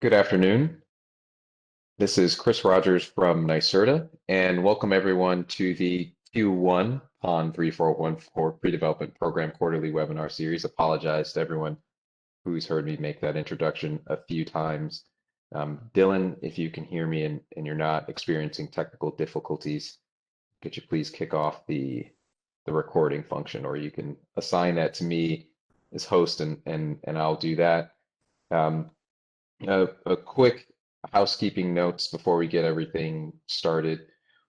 Good afternoon. This is Chris Rogers from NYSERDA, and welcome everyone to the Q1 PON 3414 Pre-Development Program Quarterly Webinar Series. Apologize to everyone who's heard me make that introduction a few times. Dylan, if you can hear me and you're not experiencing technical difficulties, could you please kick off the recording function, or you can assign that to me as host and I'll do that. A quick housekeeping notes before we get everything started.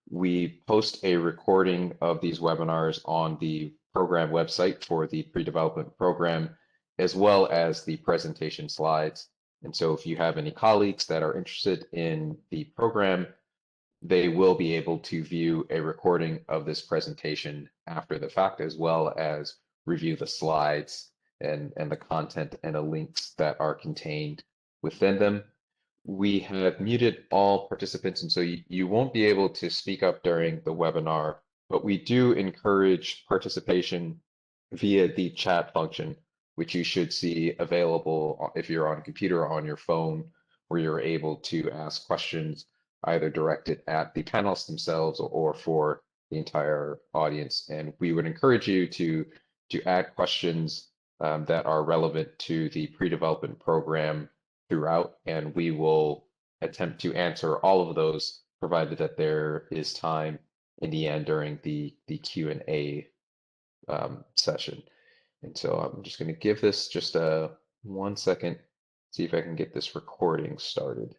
We post a recording of these webinars on the program website for the pre-development program, as well as the presentation slides. And so if you have any colleagues that are interested in the program, they will be able to view a recording of this presentation after the fact, as well as review the slides and the content and the links that are contained within them. We have muted all participants, and so you won't be able to speak up during the webinar, but we do encourage participation via the chat function, which you should see available if you're on a computer or on your phone, where you're able to ask questions either directed at the panelists themselves or for the entire audience. And we would encourage you to add questions that are relevant to the pre-development program throughout, and we will attempt to answer all of those, provided that there is time in the end during the Q&A session. And so I'm just going to give this just 1 second, see if I can get this recording started.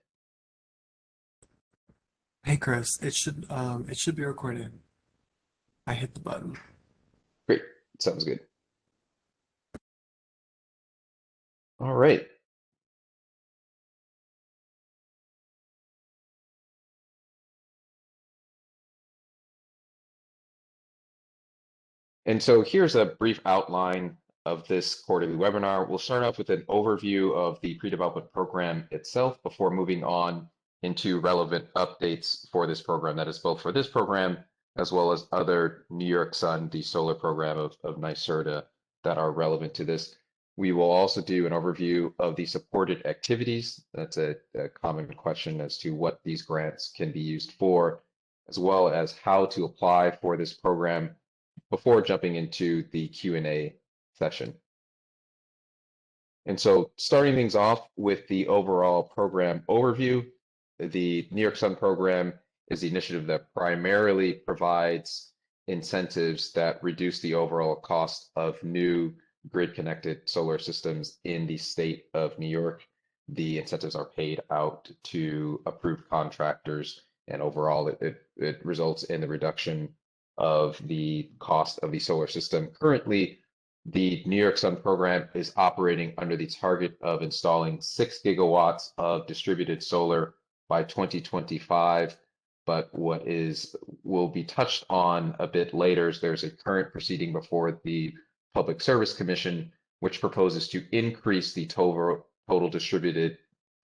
Hey Chris, it should be recorded. I hit the button. Great, sounds good. All right. And so here's a brief outline of this quarterly webinar. We'll start off with an overview of the pre-development program itself before moving on into relevant updates for this program. That is both for this program as well as other New York Sun, the solar program of NYSERDA, that are relevant to this. We will also do an overview of the supported activities. That's a common question as to what these grants can be used for, as well as how to apply for this program before jumping into the Q&A session. And so starting things off with the overall program overview, the New York Sun program is the initiative that primarily provides incentives that reduce the overall cost of new grid-connected solar systems in the state of New York. The incentives are paid out to approved contractors, and overall it results in the reduction of the cost of the solar system. Currently, the New York Sun program is operating under the target of installing 6 gigawatts of distributed solar by 2025. But what will be touched on a bit later is there's a current proceeding before the Public Service Commission, which proposes to increase the total distributed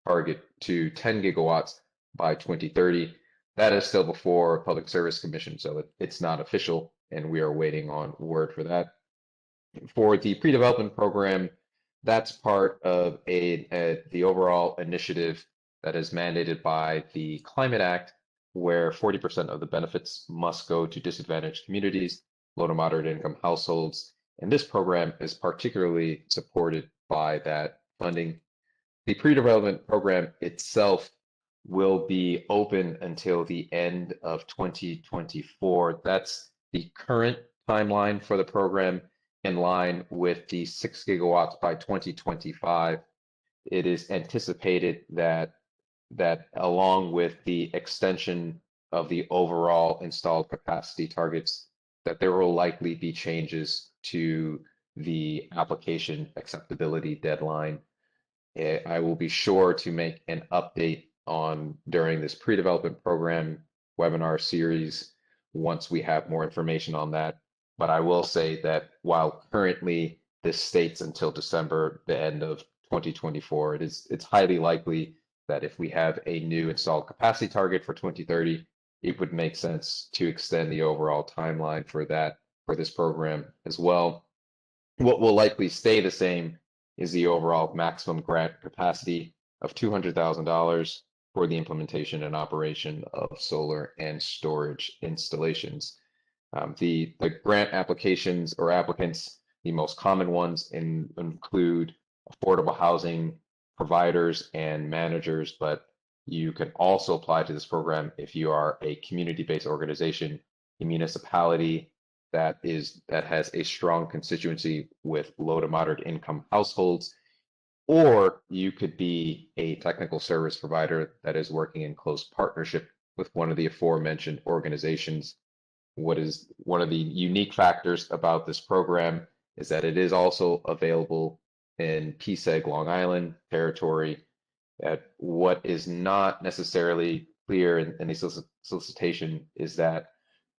target to 10 gigawatts by 2030. That is still before Public Service Commission, so it's not official, and we are waiting on word for that. For the pre-development program, that's part of the overall initiative that is mandated by the Climate Act, where 40% of the benefits must go to disadvantaged communities, low to moderate income households, and this program is particularly supported by that funding. The pre-development program itself will be open until the end of 2024. That's the current timeline for the program, in line with the 6 gigawatts by 2025. It is anticipated that along with the extension of the overall installed capacity targets, that there will likely be changes to the application acceptability deadline. I will be sure to make an update during this pre-development program webinar series once we have more information on that. But I will say that while currently this states until December, the end of 2024, it's highly likely that if we have a new installed capacity target for 2030, it would make sense to extend the overall timeline for this program as well. What will likely stay the same is the overall maximum grant capacity of $200,000 for the implementation and operation of solar and storage installations. The grant applications or applicants, the most common ones include affordable housing providers and managers, but you can also apply to this program if you are a community-based organization, a municipality that has a strong constituency with low to moderate income households, or you could be a technical service provider that is working in close partnership with one of the aforementioned organizations. What is one of the unique factors about this program is that it is also available in PSEG Long Island territory. What is not necessarily clear in the solicitation is that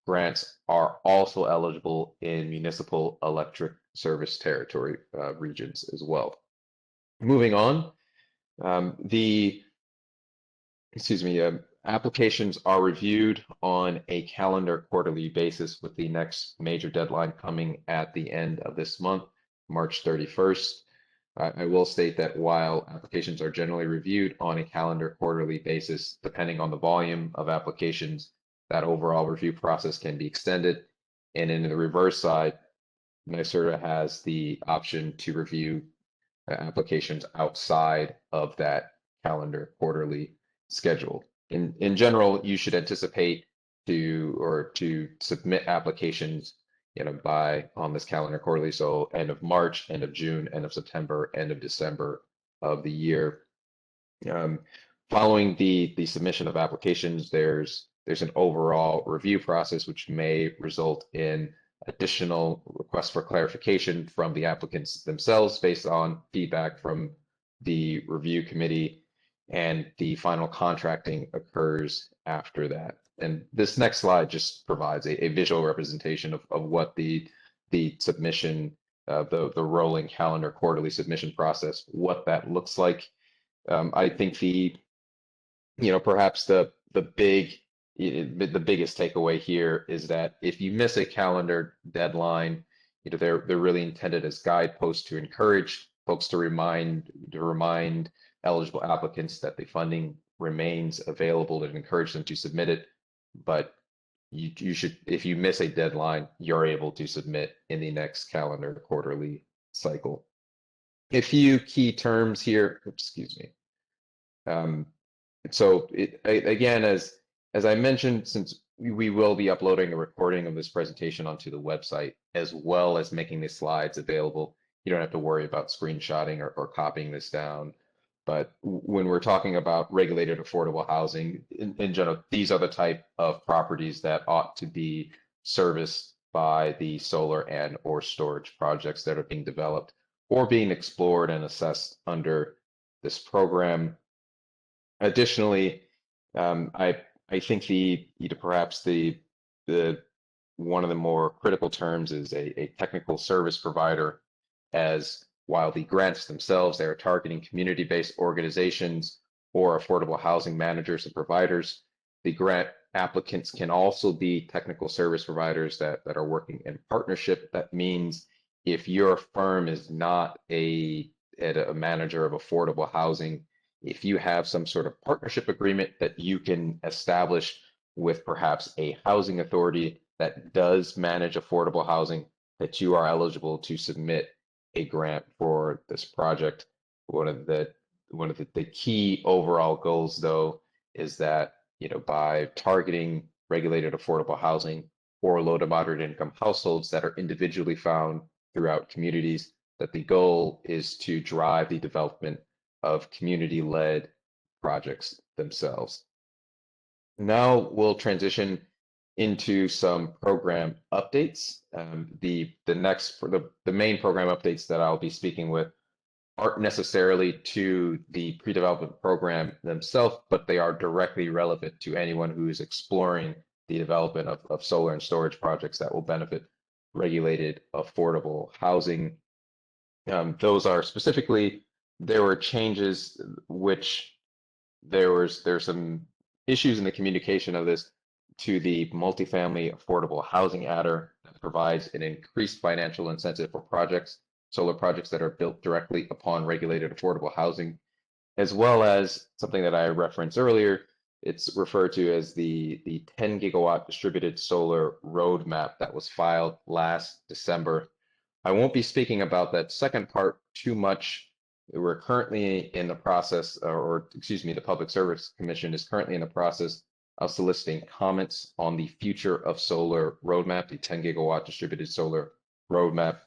grants are also eligible in municipal electric service territory regions as well. Moving on, the applications are reviewed on a calendar quarterly basis, with the next major deadline coming at the end of this month, March 31st. I will state that while applications are generally reviewed on a calendar quarterly basis, depending on the volume of applications, that overall review process can be extended. And in the reverse side, NYSERDA has the option to review applications outside of that calendar quarterly schedule. In general, you should anticipate to submit applications by on this calendar quarterly, so end of March, end of June, end of September, end of December of the year. Following the submission of applications, there's an overall review process which may result in additional requests for clarification from the applicants themselves based on feedback from the review committee, and the final contracting occurs after that. And this next slide just provides a visual representation of what the submission, the rolling calendar quarterly submission process, what that looks like. I think perhaps the biggest takeaway here is that if you miss a calendar deadline, they're really intended as guideposts to encourage folks to remind eligible applicants that the funding remains available and encourage them to submit it. But you should, if you miss a deadline, you're able to submit in the next calendar quarterly cycle. A few key terms here, excuse me. So again, as I mentioned, since we will be uploading a recording of this presentation onto the website, as well as making the slides available, you don't have to worry about screenshotting or copying this down. But when we're talking about regulated affordable housing, in general, these are the type of properties that ought to be serviced by the solar and or storage projects that are being developed or being explored and assessed under this program. Additionally, I think perhaps the one of the more critical terms is a technical service provider, as while the grants themselves, they are targeting community-based organizations or affordable housing managers and providers. The grant applicants can also be technical service providers that are working in partnership. That means if your firm is not a manager of affordable housing, if you have some sort of partnership agreement that you can establish with perhaps a housing authority that does manage affordable housing, that you are eligible to submit a grant for this project. One of the key overall goals, though, is that by targeting regulated affordable housing or low to moderate income households that are individually found throughout communities, that the goal is to drive the development of community-led projects themselves. Now we'll transition into some program updates. The main program updates that I'll be speaking with aren't necessarily to the pre-development program themselves, but they are directly relevant to anyone who is exploring the development of solar and storage projects that will benefit regulated affordable housing. Those are specifically, there were changes which there's some issues in the communication of this to the Multifamily Affordable Housing Adder that provides an increased financial incentive for solar projects that are built directly upon regulated affordable housing, as well as something that I referenced earlier. It's referred to as the 10 gigawatt distributed solar roadmap that was filed last December. I won't be speaking about that second part too much. We're currently in the process, or excuse me, the Public Service Commission is currently in the process of soliciting comments on the future of solar roadmap, the 10 gigawatt distributed solar roadmap.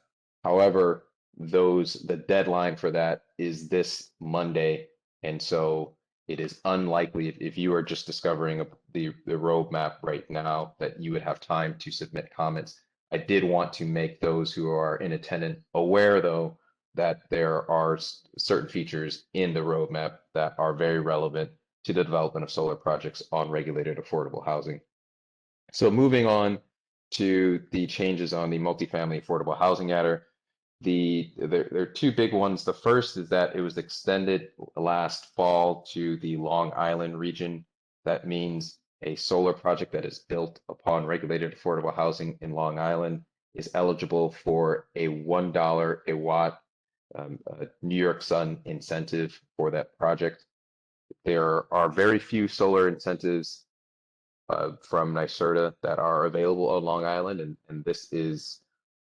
However, the deadline for that is this Monday. And so it is unlikely if you are just discovering the roadmap right now that you would have time to submit comments. I did want to make those who are in attendance aware, though, that there are certain features in the roadmap that are very relevant to the development of solar projects on regulated affordable housing. So moving on to the changes on the multifamily affordable housing adder, there are two big ones. The first is that it was extended last fall to the Long Island region. That means a solar project that is built upon regulated affordable housing in Long Island is eligible for a $1 a watt New York Sun incentive for that project. There are very few solar incentives from NYSERDA that are available on Long Island, and this is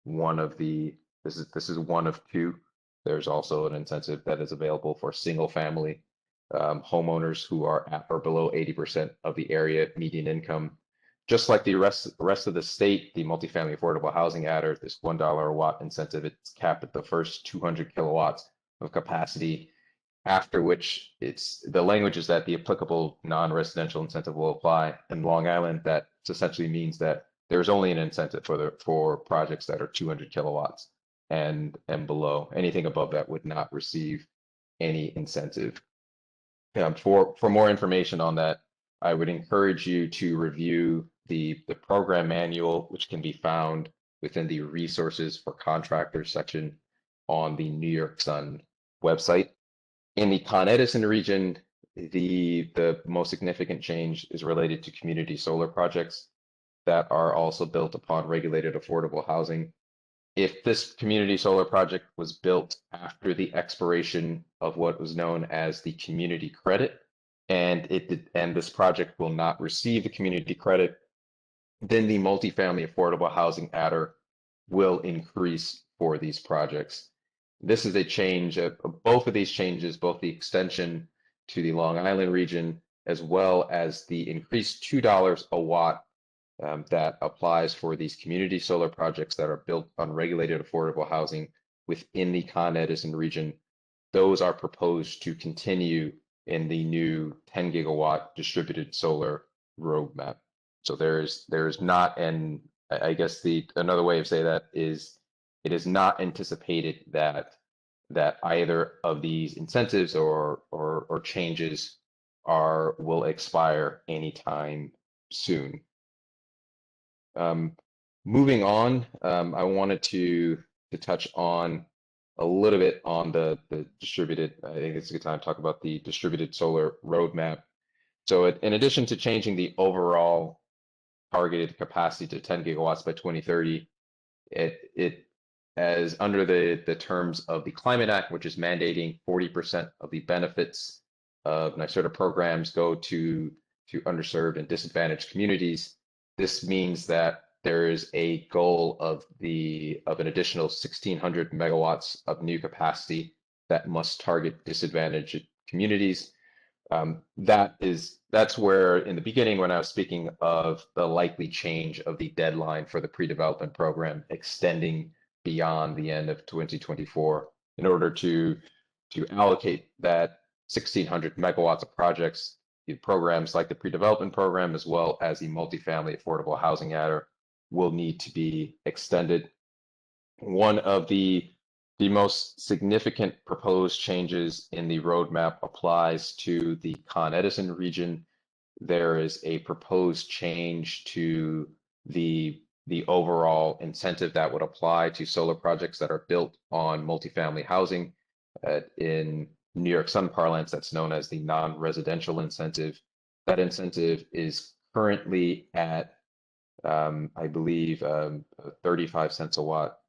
one of one of two. There's also an incentive that is available for single family homeowners who are at or below 80% of the area median income. Just like the rest of the state, the multifamily affordable housing adder, this $1 a watt incentive, it's capped at the first 200 kilowatts of capacity, after which the language is that the applicable non-residential incentive will apply. In Long Island, that essentially means that there's only an incentive for projects that are 200 kilowatts and below. Anything above that would not receive any incentive. For more information on that, I would encourage you to review the program manual, which can be found within the resources for contractors section on the New York Sun website. In the Con Edison region, the most significant change is related to community solar projects that are also built upon regulated affordable housing. If this community solar project was built after the expiration of what was known as the community credit, and this project will not receive the community credit, then the multifamily affordable housing adder will increase for these projects. This is a change of both of these changes, both the extension to the Long Island region, as well as the increased $2 a watt that applies for these community solar projects that are built on regulated affordable housing within the Con Edison region. Those are proposed to continue in the new 10 gigawatt distributed solar roadmap. So there's not I guess another way of saying that is it is not anticipated that either of these incentives or changes will expire anytime soon. Moving on, I wanted to touch on a little bit on the distributed. I think it's a good time to talk about the distributed solar roadmap. So in addition to changing the overall targeted capacity to 10 gigawatts by 2030, it as under the terms of the Climate Act, which is mandating 40% of the benefits of NYSERDA programs go to underserved and disadvantaged communities. This means that there is a goal of an additional 1,600 megawatts of new capacity that must target disadvantaged communities. That's where in the beginning, when I was speaking of the likely change of the deadline for the pre-development program extending beyond the end of 2024, in order to allocate that 1,600 megawatts of projects, programs like the pre-development program, as well as the multifamily affordable housing adder, will need to be extended. One of the most significant proposed changes in the roadmap applies to the Con Edison region. There is a proposed change to the overall incentive that would apply to solar projects that are built on multifamily housing. In New York Sun parlance, that's known as the non-residential incentive. That incentive is currently at, I believe, 35 cents a watt.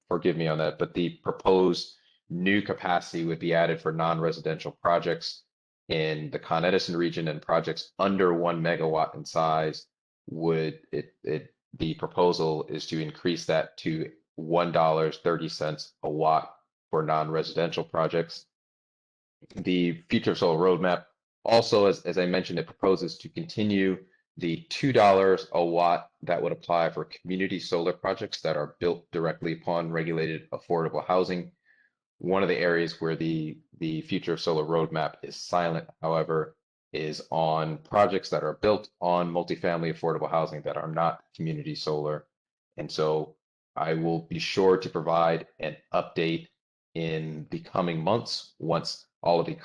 Forgive me on that, but the proposed new capacity would be added for non-residential projects in the Con Edison region, and projects under 1 megawatt in size the proposal is to increase that to $1.30 a watt for non-residential projects. The Future of Solar Roadmap also, as I mentioned, it proposes to continue the $2 a watt that would apply for community solar projects that are built directly upon regulated affordable housing. One of the areas where the Future of Solar Roadmap is silent, however, is on projects that are built on multifamily affordable housing that are not community solar. And so I will be sure to provide an update in the coming months once all of the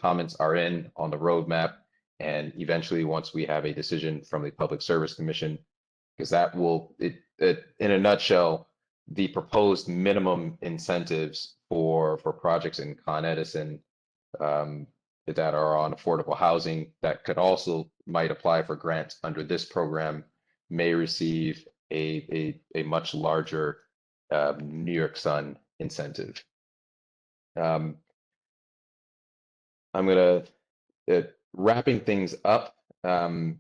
comments are in on the roadmap, and eventually once we have a decision from the Public Service Commission, because that will, in a nutshell, the proposed minimum incentives for projects in Con Edison that are on affordable housing that could also might apply for grants under this program may receive a much larger New York Sun incentive. I'm gonna wrapping things up. The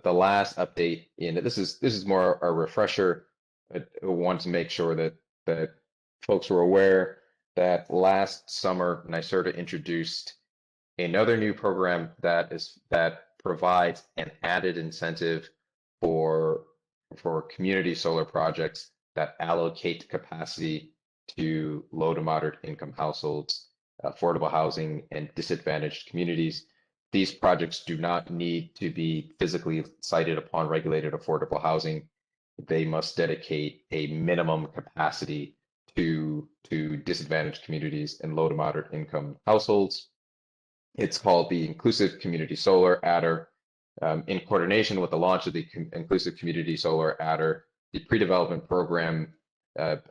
last update, this is more a refresher. I want to make sure that folks were aware that last summer NYSERDA introduced another new program that provides an added incentive for community solar projects that allocate capacity to low to moderate income households, affordable housing, and disadvantaged communities. These projects do not need to be physically sited upon regulated affordable housing. They must dedicate a minimum capacity to disadvantaged communities and low to moderate income households. It's called the Inclusive Community Solar Adder. In coordination with the launch of the Inclusive Community Solar Adder, the pre-development program,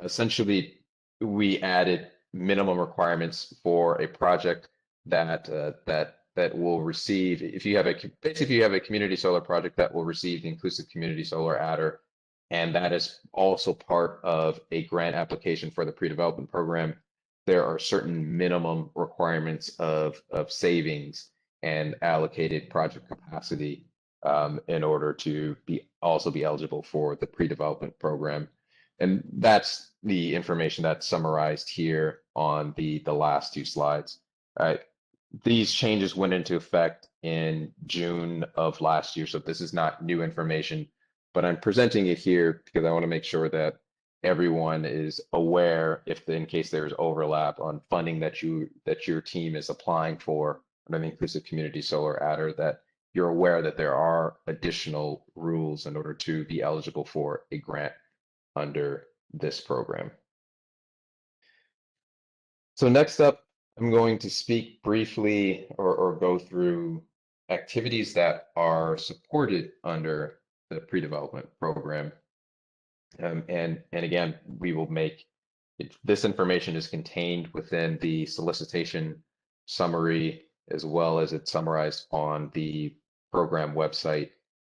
essentially we added minimum requirements for a project that will receive, if you have a community solar project that will receive the Inclusive Community Solar Adder, and that is also part of a grant application for the pre-development program, there are certain minimum requirements of savings and allocated project capacity in order to also be eligible for the pre-development program. And that's the information that's summarized here on the last two slides. These changes went into effect in June of last year, so this is not new information, but I'm presenting it here because I want to make sure that everyone is aware, in case there's overlap on funding that your team is applying for under the Inclusive Community Solar Adder, that you're aware that there are additional rules in order to be eligible for a grant under this program. So next up, I'm going to speak briefly or go through activities that are supported under the pre-development program. And again, we will make this information is contained within the solicitation summary, as well as it's summarized on the program website,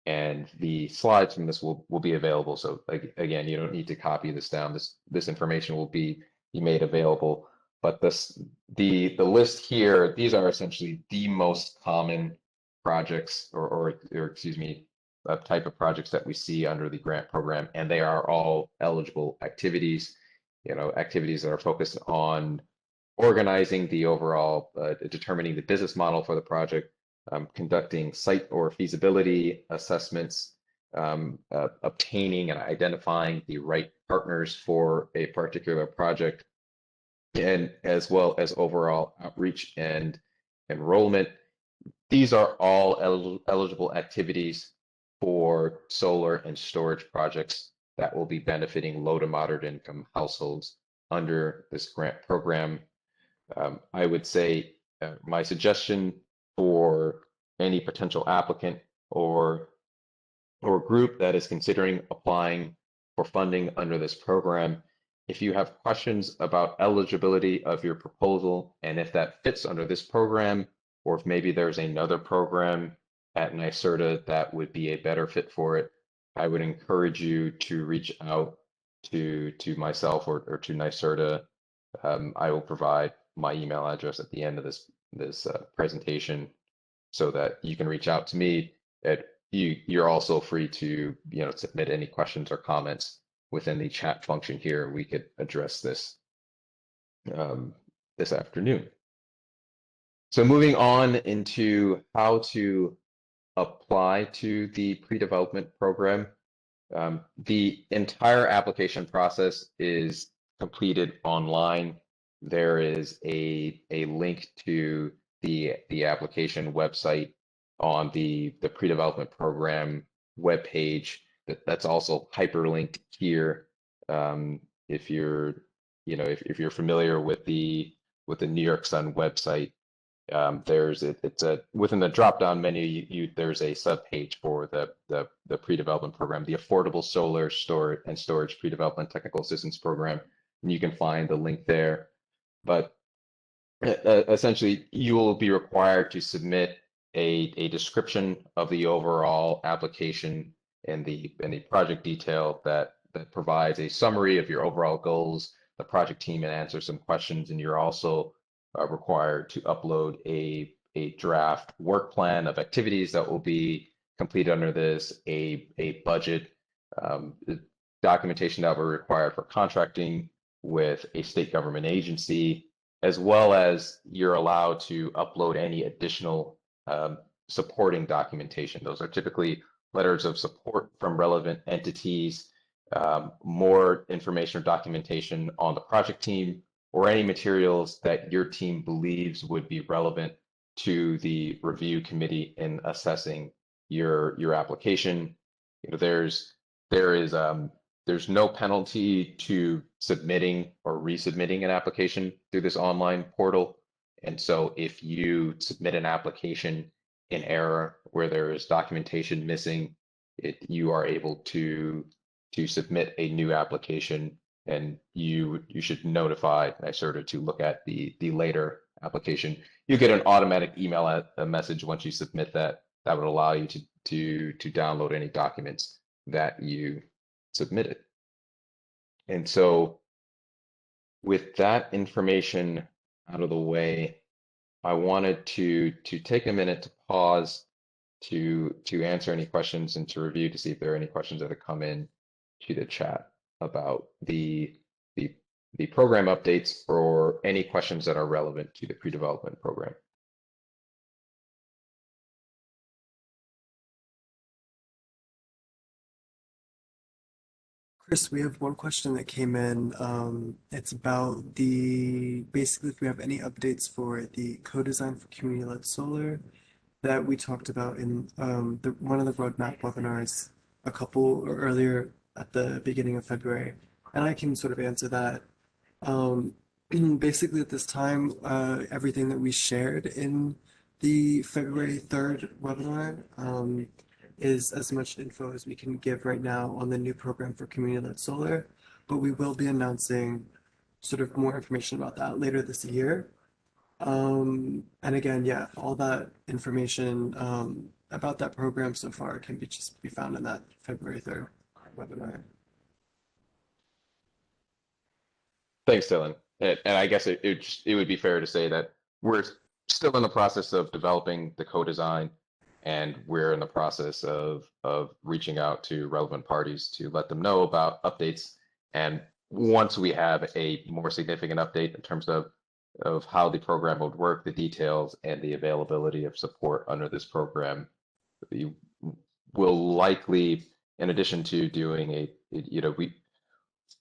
and the slides from this will be available. So again, you don't need to copy this down. This information will be made available. But the list here, these are essentially the most common projects or excuse me, type of projects that we see under the grant program, and they are all eligible activities. Activities that are focused on organizing the overall, determining the business model for the project, conducting site or feasibility assessments, obtaining and identifying the right partners for a particular project, and as well as overall outreach and enrollment. These are all eligible activities for solar and storage projects that will be benefiting low to moderate income households under this grant program. I would say my suggestion for any potential applicant or group that is considering applying for funding under this program, if you have questions about eligibility of your proposal and if that fits under this program, or if maybe there's another program at NYSERDA that would be a better fit for it, I would encourage you to reach out to myself or to NYSERDA. I will provide my email address at the end of this presentation so that you can reach out to me. You're also free to submit any questions or comments within the chat function here. We could address this this afternoon. So moving on into how to apply to the pre-development program. The entire application process is completed online. There is a link to the application website on the pre-development program webpage that's also hyperlinked here. If you're if you're familiar with the New York Sun website, it's a within the drop down menu there's a sub page for the pre-development program, the Affordable Solar Storage Pre-Development Technical Assistance Program, and you can find the link there. But essentially, you will be required to submit a description of the overall application and the project detail that provides a summary of your overall goals, the project team, and answer some questions. And you're also required to upload a draft work plan of activities that will be completed under this, a budget, documentation that will be required for contracting with a state government agency, as well as you're allowed to upload any additional supporting documentation. Those are typically letters of support from relevant entities, more information or documentation on the project team, or any materials that your team believes would be relevant to the review committee in assessing your application. There's no penalty to submitting or resubmitting an application through this online portal. And so if you submit an application in error where there is documentation missing, you are able to submit a new application, and you should notify NYSERDA to look at the later application. You get an automatic email a message once you submit that would allow you to download any documents that you submitted. And so with that information out of the way, I wanted to take a minute to pause to answer any questions and to review to see if there are any questions that have come in to the chat about the program updates or any questions that are relevant to the pre-development program. Chris, we have one question that came in. It's about basically if we have any updates for the co-design for community-led solar that we talked about in one of the roadmap webinars a couple or earlier at the beginning of February. And I can sort of answer that. Basically at this time, everything that we shared in the February 3rd webinar is as much info as we can give right now on the new program for community-led solar, but we will be announcing sort of more information about that later this year. And again, yeah, all that information about that program so far can just be found in that February 3rd webinar. Thanks, Dylan. And I guess it would be fair to say that we're still in the process of developing the co-design, and we're in the process of reaching out to relevant parties to let them know about updates. And once we have a more significant update in terms of how the program would work, the details, and the availability of support under this program, we will likely, in addition to doing we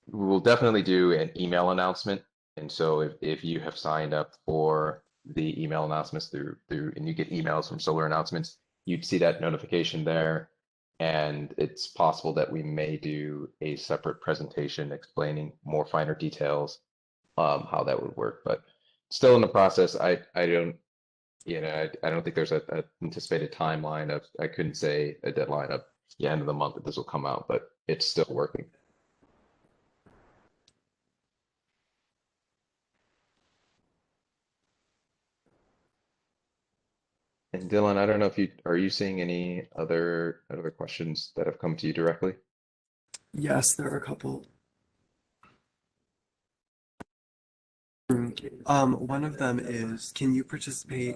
will definitely do an email announcement. And so if you have signed up for the email announcements and you get emails from Solar Announcements, you'd see that notification there. And it's possible that we may do a separate presentation explaining more finer details, how that would work. But still in the process, I don't think there's a anticipated timeline of, I couldn't say a deadline of the end of the month that this will come out, but it's still working. And Dylan, I don't know if you seeing any other questions that have come to you directly? Yes, there are a couple. One of them is, can you participate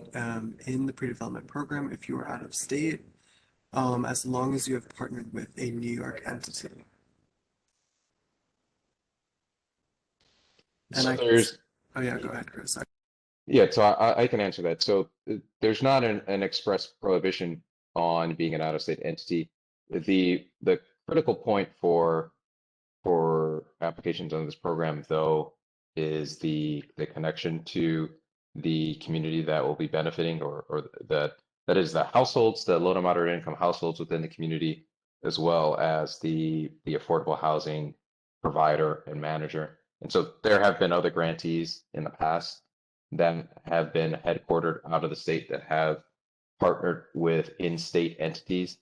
in the pre-development program if you are out of state, as long as you have partnered with a New York entity? And So I can, there's oh yeah, go ahead, Chris. Yeah, so I can answer that. So there's not an express prohibition on being an out-of-state entity. The critical point for applications under this program, though, is the connection to the community that will be benefiting, or that is the households, the low to moderate income households within the community, as well as the affordable housing provider and manager. And so there have been other grantees in the past that have been headquartered out of the state that have partnered with in-state entities,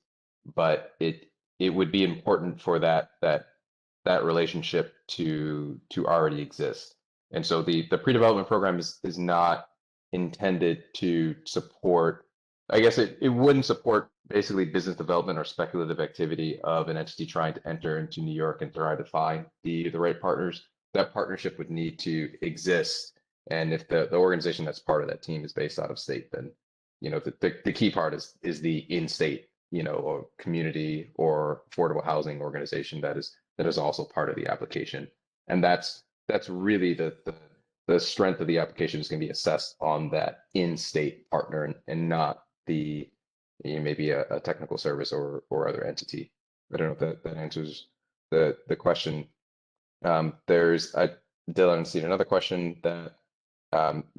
but it would be important for that relationship to already exist. And so the pre-development program is not intended to support, I guess it wouldn't support basically business development or speculative activity of an entity trying to enter into New York and try to find the right partners. That partnership would need to exist. And if the organization that's part of that team is based out of state, then the key part is the in-state, or community or affordable housing organization that is also part of the application. And that's really the strength of the application is going to be assessed on that in-state partner and not maybe a technical service or other entity. I don't know if that answers the question. There's Dylan see another question that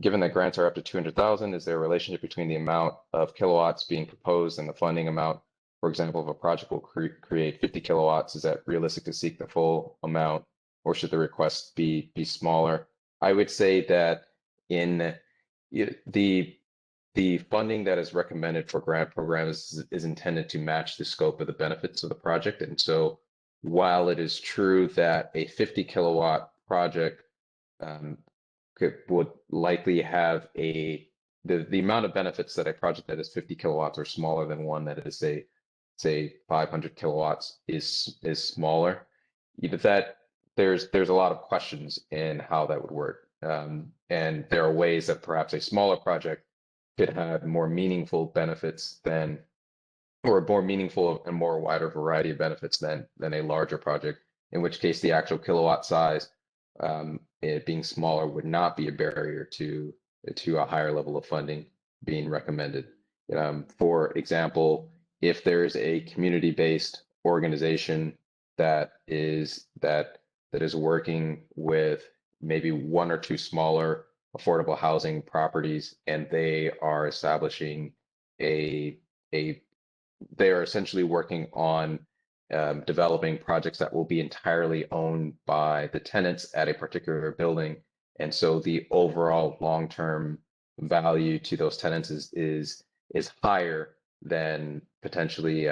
given that grants are up to 200,000, is there a relationship between the amount of kilowatts being proposed and the funding amount? For example, if a project will create 50 kilowatts, is that realistic to seek the full amount, or should the request be smaller? I would say that in the funding that is recommended for grant programs is intended to match the scope of the benefits of the project. And so while it is true that a 50 kilowatt project um, would likely have the amount of benefits that a project that is 50 kilowatts or smaller than one that is say 500 kilowatts is smaller. That there's a lot of questions in how that would work. And there are ways that perhaps a smaller project could have more meaningful benefits than, or a more meaningful and more wider variety of benefits than a larger project, in which case the actual kilowatt size, it being smaller, would not be a barrier to a higher level of funding being recommended. For example, if there's a community-based organization that is working with maybe one or two smaller affordable housing properties, and they are establishing a they are essentially working on developing projects that will be entirely owned by the tenants at a particular building. And so the overall long-term value to those tenants is higher than potentially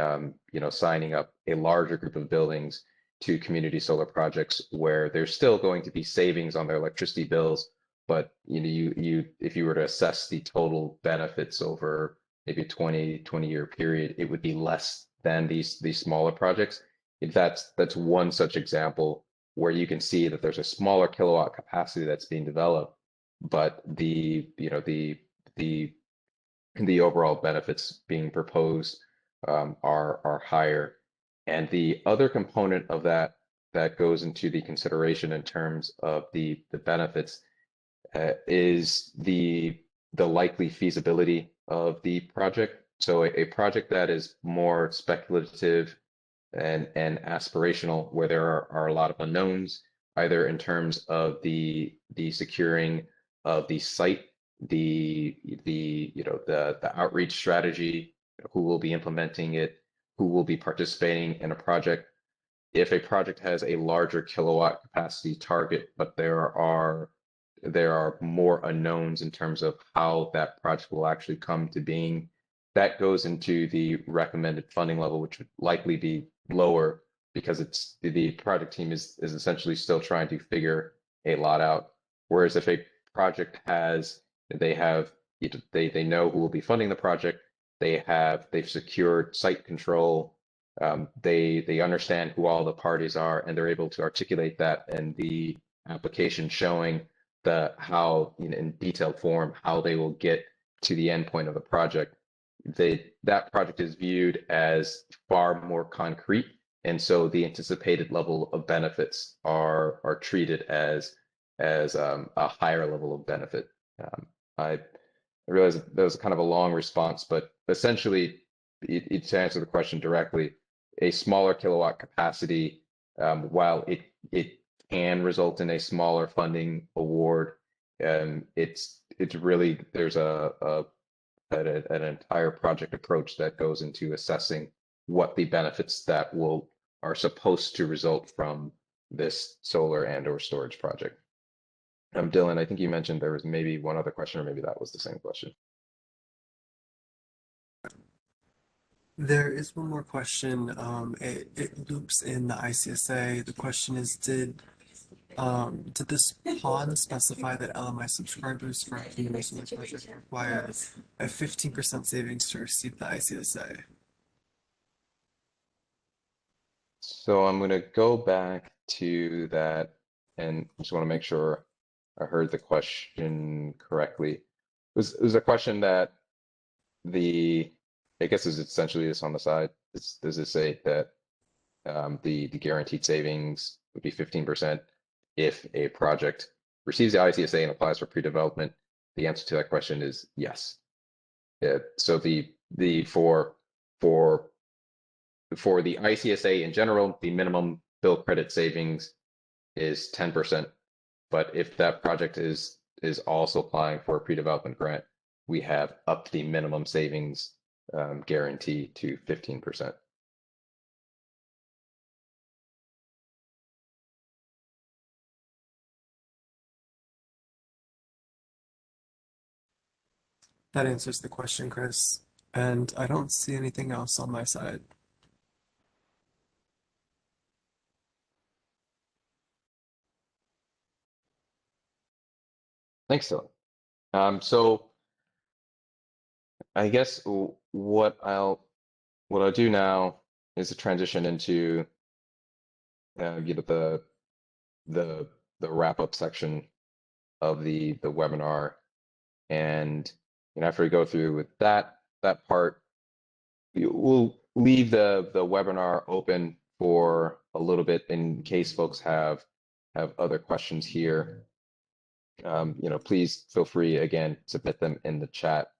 signing up a larger group of buildings to community solar projects where there's still going to be savings on their electricity bills, but you if you were to assess the total benefits over maybe a 20-year period, it would be less than these smaller projects. That's one such example where you can see that there's a smaller kilowatt capacity that's being developed, but the overall benefits being proposed are higher. And the other component of that goes into the consideration in terms of the benefits is the likely feasibility of the project. So a project that is more speculative and aspirational, where there are a lot of unknowns, either in terms of the securing of the site, the outreach strategy, who will be implementing it, who will be participating in a project. If a project has a larger kilowatt capacity target, but there are more unknowns in terms of how that project will actually come to being, that goes into the recommended funding level, which would likely be lower because the project team is essentially still trying to figure a lot out. Whereas if a project they know who will be funding the project, they've secured site control. They understand who all the parties are, and they're able to articulate that in the application, showing how in detailed form how they will get to the endpoint of the project. That project is viewed as far more concrete, and so the anticipated level of benefits are treated as a higher level of benefit. I realize that was kind of a long response, but essentially, to answer the question directly, a smaller kilowatt capacity, while it can result in a smaller funding award, it's really there's an entire project approach that goes into assessing what the benefits that are supposed to result from this solar and or storage project. Dylan, I think you mentioned there was maybe one other question, or maybe that was the same question. There is one more question. It loops in the ICSA. The question is, did this PON specify that LMI subscribers for a community project require a 15% savings to receive the ICSA? So I'm going to go back to that and just want to make sure I heard the question correctly. It was a question that I guess is essentially this on the side. Does it say that the guaranteed savings would be 15% if a project receives the ICSA and applies for pre-development? The answer to that question is yes. So for the ICSA in general, the minimum bill credit savings is 10%. But if that project is also applying for a pre-development grant, we have up the minimum savings guarantee to 15%. That answers the question, Chris. And I don't see anything else on my side. Thanks, Dylan. So I guess what I'll do now is to transition into the wrap up section of the webinar, and after we go through with that part, we'll leave the webinar open for a little bit in case folks have other questions here. Please feel free again submit them in the chat.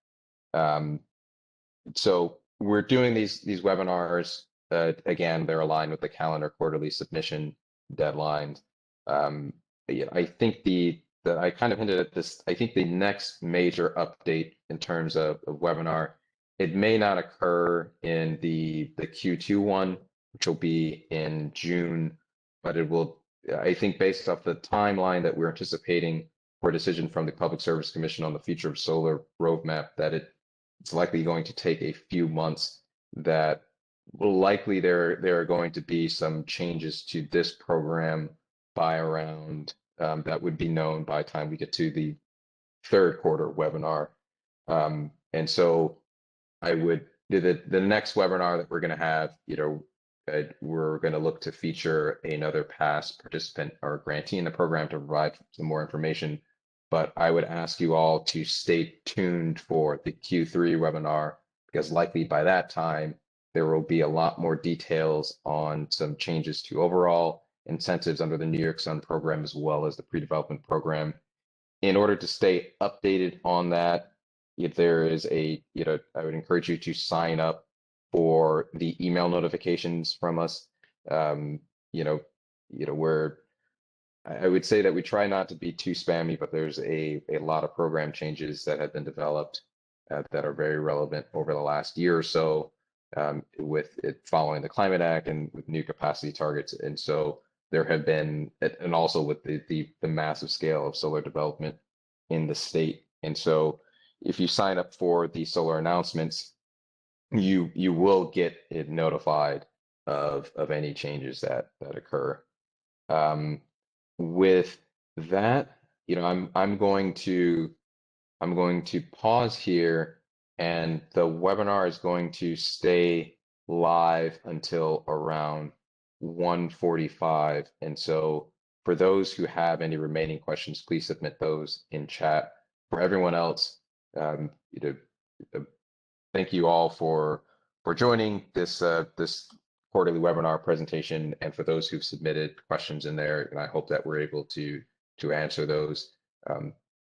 So we're doing these webinars. Again, they're aligned with the calendar quarterly submission deadlines. I think I kind of hinted at this. I think the next major update in terms of webinar, it may not occur in the Q2 one, which will be in June, but it will. I think based off the timeline that we're anticipating for a decision from the Public Service Commission on the future of solar roadmap, that it's likely going to take a few months, that will likely there are going to be some changes to this program by around that would be known by the time we get to the third quarter webinar. And so the next webinar that we're going to have, we're going to look to feature another past participant or grantee in the program to provide some more information. But I would ask you all to stay tuned for the Q3 webinar, because likely by that time, there will be a lot more details on some changes to overall incentives under the New York Sun program, as well as the pre-development program. In order to stay updated on that, if there is I would encourage you to sign up for the email notifications from us. Where I would say that we try not to be too spammy, but there's a lot of program changes that have been developed that are very relevant over the last year or so, with it following the Climate Act and with new capacity targets. And so there have been, and also with the massive scale of solar development in the state. And so if you sign up for the solar announcements, you will get it notified of any changes that occur. With that, I'm going to pause here and the webinar is going to stay live until around 1:45. And so for those who have any remaining questions, please submit those in chat. For everyone else, you know, thank you all for joining this quarterly webinar presentation, and for those who've submitted questions in there, and I hope that we're able to answer those.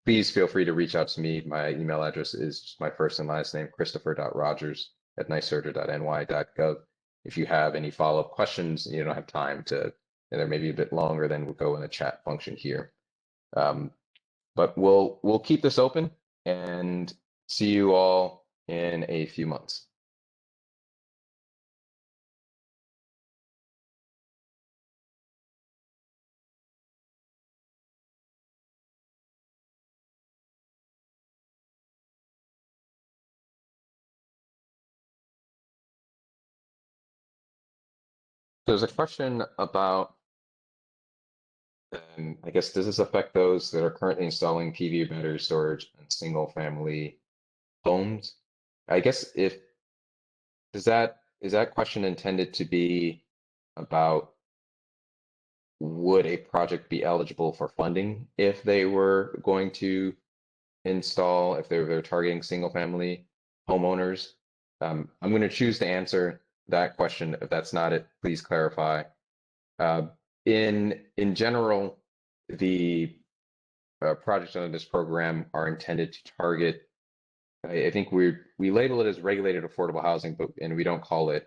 Please feel free to reach out to me. My email address is just my first and last name, christopher.rogers@nicerta.ny.gov. If you have any follow-up questions and you don't have time to, and they're maybe a bit longer, then we'll go in the chat function here. But we'll keep this open and see you all in a few months. There's a question about, I guess, does this affect those that are currently installing PV battery storage in single family homes? I guess if, is that question intended to be about would a project be eligible for funding if they were going to install, if they're targeting single family homeowners? I'm going to choose to answer that question. If that's not it, please clarify. In general, the projects under this program are intended to target. I think we label it as regulated affordable housing, and we don't call it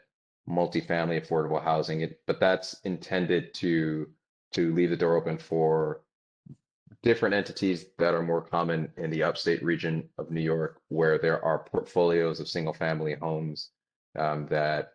multifamily affordable housing. But that's intended to leave the door open for different entities that are more common in the upstate region of New York, where there are portfolios of single family homes that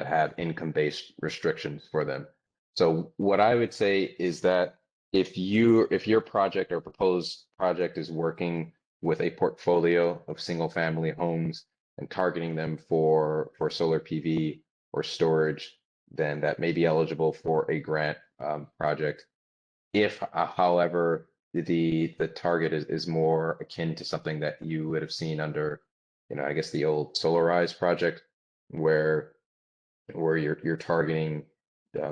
have income-based restrictions for them. So what I would say is that if your project or proposed project is working with a portfolio of single family homes and targeting them for solar PV or storage, then that may be eligible for a grant project. If, however, the target is more akin to something that you would have seen under, I guess the old Solarize project, where you're targeting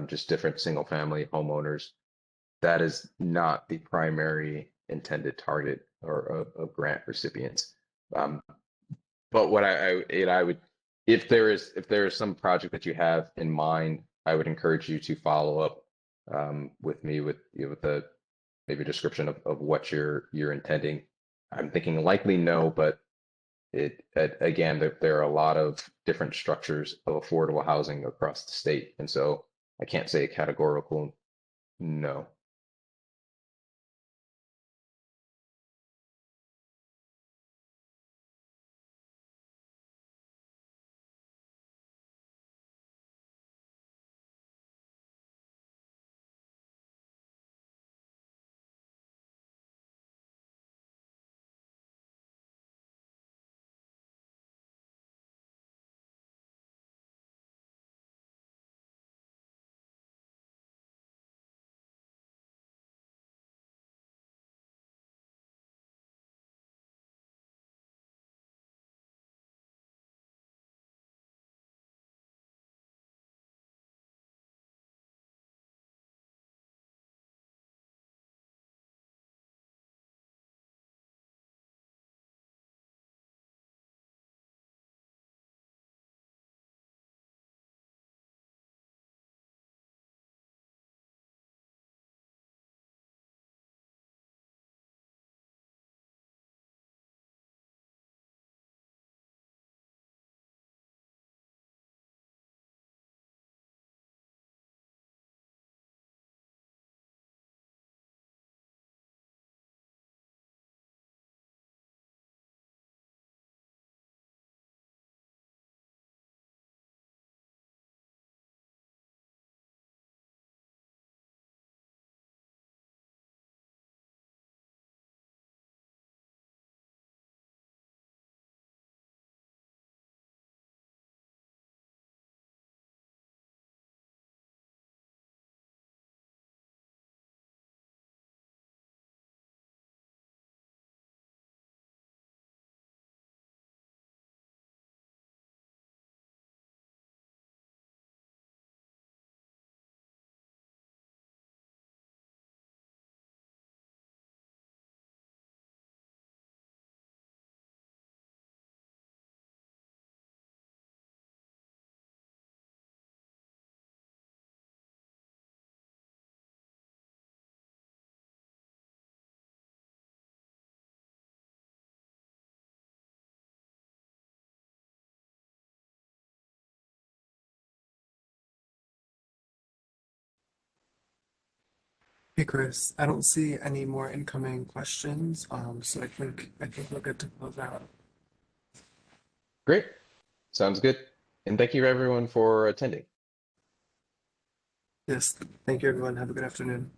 just different single family homeowners, that is not the primary intended target or of grant recipients. But what I would, if there is some project that you have in mind, I would encourage you to follow up with me with a maybe a description of what you're intending. I'm thinking likely no, but again, there are a lot of different structures of affordable housing across the state, and so I can't say a categorical no. Hey Chris, I don't see any more incoming questions, so I think we're good to close out. Great. Sounds good. And thank you everyone for attending. Yes, thank you everyone. Have a good afternoon.